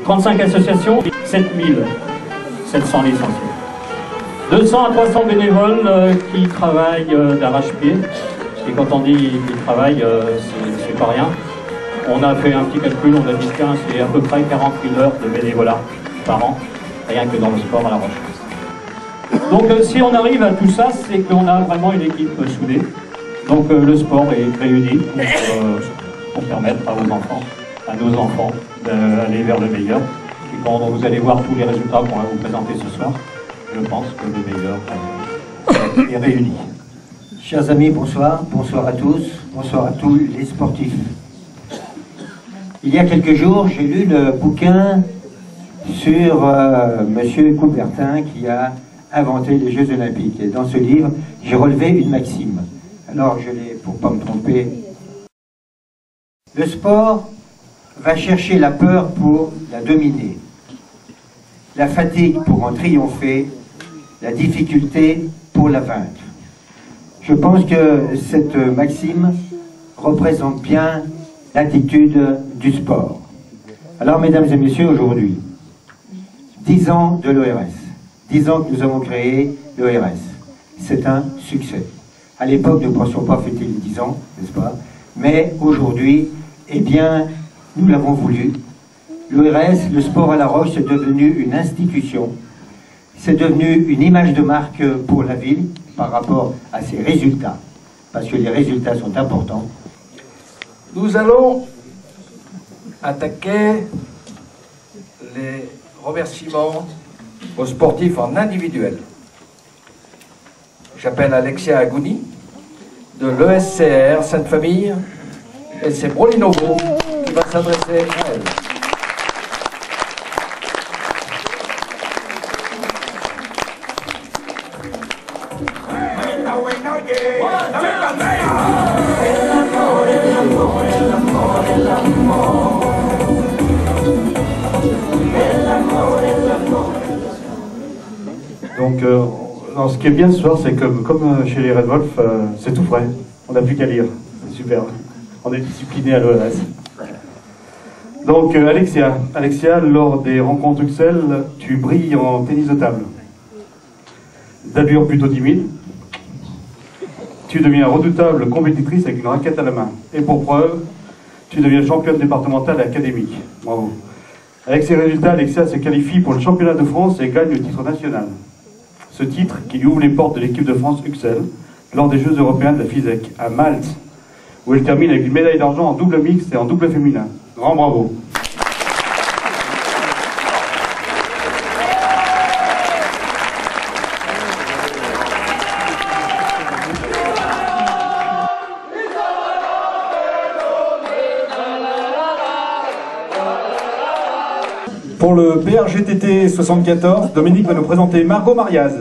35 associations, 7700 licenciés. 200 à 300 bénévoles qui travaillent d'arrache-pied. Et quand on dit qu'ils travaillent, c'est pas rien. On a fait un petit calcul, on a dit tiens, c'est à peu près 40 000 heures de bénévolat par an, rien que dans le sport à La Roche. Donc si on arrive à tout ça, c'est qu'on a vraiment une équipe soudée. Donc le sport est réuni pour permettre à vos enfants, à nos enfants, d'aller vers le meilleur. Et quand vous allez voir tous les résultats qu'on va vous présenter ce soir, je pense que le meilleur est réuni. Chers amis, bonsoir. Bonsoir à tous. Bonsoir à tous les sportifs. Il y a quelques jours, j'ai lu le bouquin sur M. Coubertin qui a inventé les Jeux Olympiques. Et dans ce livre, j'ai relevé une maxime. Alors, je l'ai, pour ne pas me tromper. Le sport va chercher la peur pour la dominer, la fatigue pour en triompher, la difficulté pour la vaincre. Je pense que cette maxime représente bien l'attitude du sport. Alors, mesdames et messieurs, aujourd'hui, 10 ans de l'ORS, 10 ans que nous avons créé l'ORS. C'est un succès. À l'époque, nous ne pensions pas fêter les 10 ans, n'est-ce pas? Mais aujourd'hui, eh bien, nous l'avons voulu. L'ORS, le sport à La Roche, c'est devenu une institution. C'est devenu une image de marque pour la ville par rapport à ses résultats. Parce que les résultats sont importants. Nous allons attaquer les remerciements aux sportifs en individuel. J'appelle Alexia Agouni de l'ESCR Sainte-Famille et c'est Broly Novo qui va s'adresser à elle. Donc, ce qui est bien ce soir, c'est que comme chez les Red Wolf, c'est tout frais. On n'a plus qu'à lire. C'est super. On est discipliné à l'ORS. Donc, Alexia, lors des rencontres Uxelles, tu brilles en tennis de table. D'allure plutôt timide. Tu deviens redoutable compétitrice avec une raquette à la main. Et pour preuve, tu deviens championne départementale et académique. Bravo. Avec ces résultats, Alexia se qualifie pour le championnat de France et gagne le titre national. Ce titre qui lui ouvre les portes de l'équipe de France Uxelles lors des Jeux européens de la FISEC à Malte, où elle termine avec une médaille d'argent en double mixte et en double féminin. Grand bravo. Pour le PRGTT 74, Dominique va nous présenter Margot Mariaz.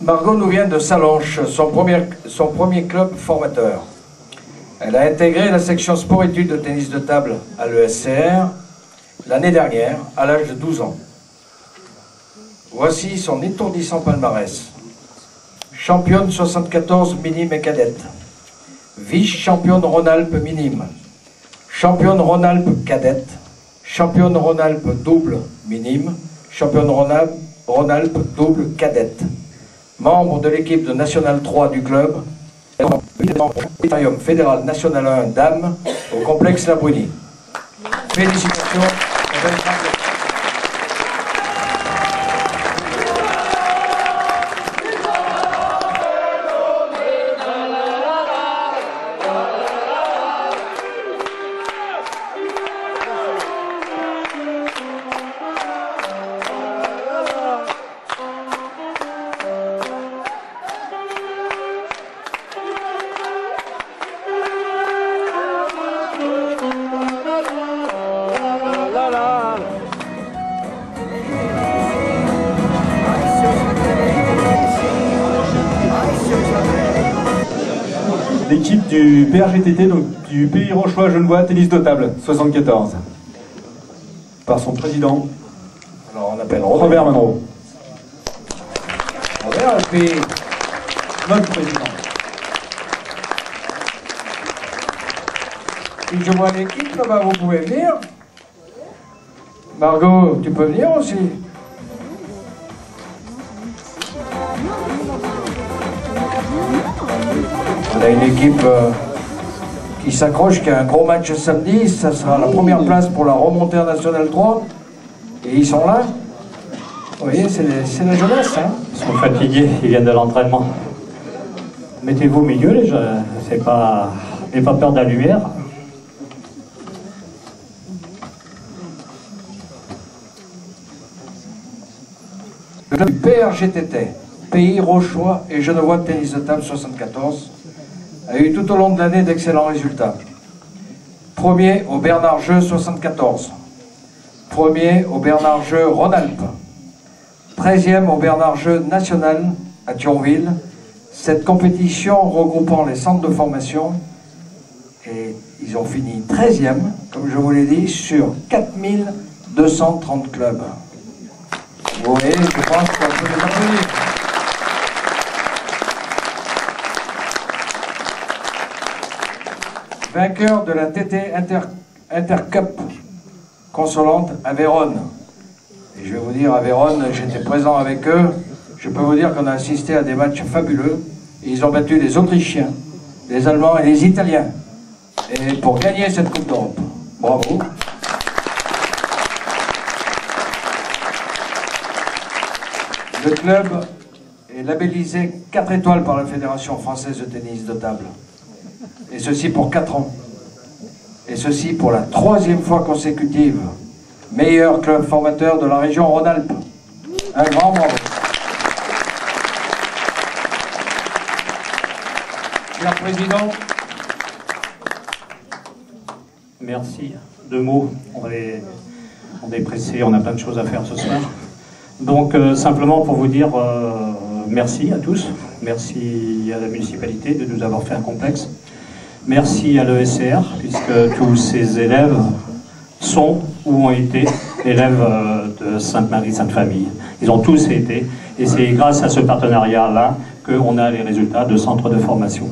Margot nous vient de Sallanches, son premier club formateur. Elle a intégré la section sport-études de tennis de table à l'ESCR l'année dernière, à l'âge de 12 ans. Voici son étourdissant palmarès. Championne 74 minime et cadette. Vice-championne Rhône-Alpes minime. Championne Rhône-Alpes cadette. Championne Rhône-Alpes double minime. Championne Rhône-Alpes double cadette. Membre de l'équipe de National 3 du club. Critérium fédéral national 1 Dames au complexe La Bruni. Félicitations. du PRGTT, donc du Pays Rochois Genevois Tennis de Table 74, par son président. Alors on appelle Robert Monroe. Robert, et puis Notre président. si je vois l'équipe, là-bas, vous pouvez venir. Margot, tu peux venir aussi. On a une équipe qui s'accroche, qui a un gros match samedi. Ça sera la première place pour la remontée en National 3. Et ils sont là. Vous voyez, c'est la jeunesse. Hein. Ils sont fatigués, ils viennent de l'entraînement. Mettez-vous au milieu, les jeunes. N'ayez pas peur de la lumière. Le PRGTT, Pays Rochois et Genevois Tennis de Table 74, a eu tout au long de l'année d'excellents résultats. Premier au Bernard Jeu 74, premier au Bernard Jeu Rhône-Alpes, 13e au Bernard Jeu National à Thionville. Cette compétition regroupant les centres de formation, et ils ont fini 13e, comme je vous l'ai dit, sur 4230 clubs. Vous voyez, je pense qu'on peut les applaudir. Vainqueur de la TT Intercup consolante à Vérone. Et je vais vous dire, à Vérone, j'étais présent avec eux. Je peux vous dire qu'on a assisté à des matchs fabuleux. Et ils ont battu les Autrichiens, les Allemands et les Italiens. Et pour gagner cette Coupe d'Europe. Bravo. Le club est labellisé 4 étoiles par la Fédération française de tennis de table. Et ceci pour 4 ans. Et ceci pour la 3e fois consécutive. Meilleur club formateur de la région Rhône-Alpes. Un grand bravo. Cher Président. Merci. 2 mots. On est pressé, on a plein de choses à faire ce soir. Donc simplement pour vous dire merci à tous, merci à la municipalité de nous avoir fait un complexe, merci à l'ESCR puisque tous ces élèves sont ou ont été élèves de Sainte-Marie-Sainte-Famille. Ils ont tous été et c'est grâce à ce partenariat-là qu'on a les résultats de centres de formation.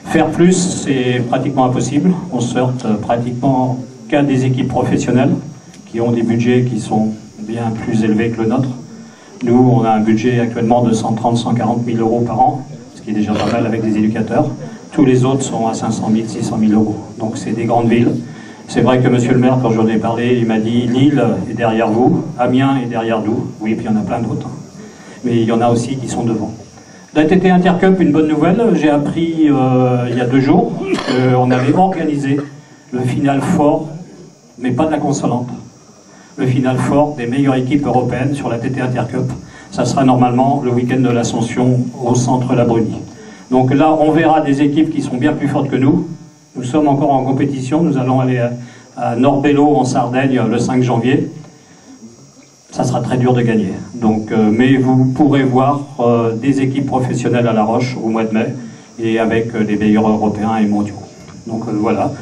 Faire plus, c'est pratiquement impossible, on sort pratiquement qu'à des équipes professionnelles qui ont des budgets qui sont bien plus élevé que le nôtre. Nous, on a un budget actuellement de 130-140 000 euros par an, ce qui est déjà pas mal avec des éducateurs. Tous les autres sont à 500 000, 600 000 euros. Donc c'est des grandes villes. C'est vrai que monsieur le maire, quand j'en ai parlé, il m'a dit Lille est derrière vous, Amiens est derrière nous. Oui, puis il y en a plein d'autres. Mais il y en a aussi qui sont devant. La TT Intercup, une bonne nouvelle. J'ai appris il y a 2 jours qu'on avait organisé le final fort, mais pas de la consolante. Le final fort des meilleures équipes européennes sur la TT Intercup. Ça sera normalement le week-end de l'Ascension au centre La Bruni. Donc là, on verra des équipes qui sont bien plus fortes que nous. Nous sommes encore en compétition. Nous allons aller à Norbello en Sardaigne le 5 janvier. Ça sera très dur de gagner. Donc, mais vous pourrez voir des équipes professionnelles à La Roche au mois de mai et avec les meilleurs européens et mondiaux. Donc voilà.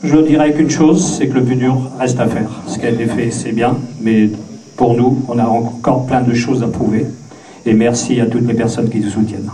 Je dirais qu'une chose, c'est que le plus dur reste à faire. Ce qui a été fait, c'est bien, mais pour nous, on a encore plein de choses à prouver. Et merci à toutes les personnes qui nous soutiennent.